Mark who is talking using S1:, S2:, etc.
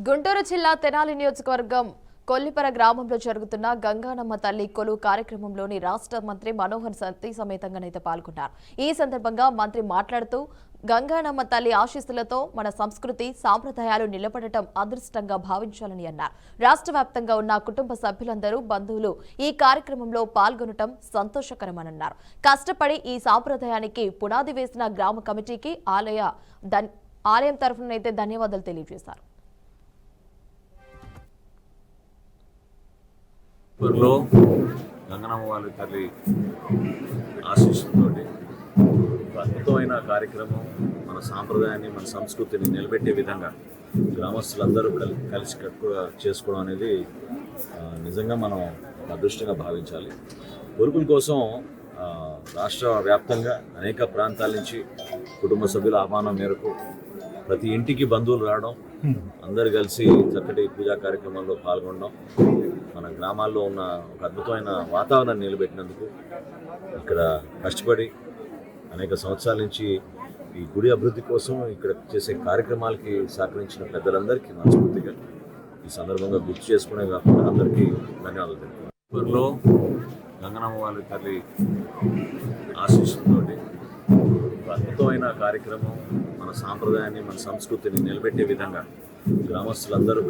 S1: గుంటూరు జిల్లా తెనాలి నియోజకవర్గం కొల్లిపర గ్రామంలో జరుగుతున్న గంగానమ్మ తల్లి కొలువు కార్యక్రమంలోని రాష్ట్ర మంత్రి మనోహర్ సతీ సమేతంగా పాల్గొన్నారు. ఈ సందర్భంగా మంత్రి మాట్లాడుతూ గంగానమ్మ తల్లి ఆశీస్సులతో మన సంస్కృతి సాంప్రదాయాలు నిలబడటం అదృష్టంగా భావించాలని అన్నారు. రాష్ట్ర వ్యాప్తంగా ఉన్న కుటుంబ సభ్యులందరూ బంధువులు ఈ కార్యక్రమంలో పాల్గొనటం సంతోషకరమని అన్నారు. కష్టపడి ఈ సాంప్రదాయానికి పునాది వేసిన గ్రామ కమిటీకి ఆలయం తరఫునైతే ధన్యవాదాలు తెలియజేశారు.
S2: ఊరిలో గంగనమ్మ వారి తల్లి ఆశీస్సులతో అద్భుతమైన కార్యక్రమం మన సాంప్రదాయాన్ని మన సంస్కృతిని నిలబెట్టే విధంగా గ్రామస్తులందరూ కలిసి కట్టుగా చేసుకోవడం అనేది నిజంగా మనం అదృష్టంగా భావించాలి. కొలుకుల కోసం రాష్ట్ర వ్యాప్తంగా అనేక ప్రాంతాల నుంచి కుటుంబ సభ్యుల ఆహ్వానం మేరకు ప్రతి ఇంటికి బంధువులు రావడం, అందరు కలిసి చక్కటి పూజా కార్యక్రమాల్లో పాల్గొనడం, మన గ్రామాల్లో ఉన్న ఒక అద్భుతమైన వాతావరణాన్ని నిలబెట్టినందుకు ఇక్కడ కష్టపడి అనేక సంవత్సరాల నుంచి ఈ గుడి అభివృద్ధి కోసం ఇక్కడ చేసే కార్యక్రమాలకి సహకరించిన పెద్దలందరికీ మనస్ఫూర్తిగా ఈ సందర్భంగా గుర్తు చేసుకునే కాకుండా అందరికీ ధన్యవాదాలు తెలుపుతున్నాను. ఊరిలో గంగనమ్మ వారి తల్లి ఆశీస్సులతో అద్భుతమైన కార్యక్రమం మన సాంప్రదాయాన్ని మన సంస్కృతిని నిలబెట్టే విధంగా గ్రామస్తులందరూ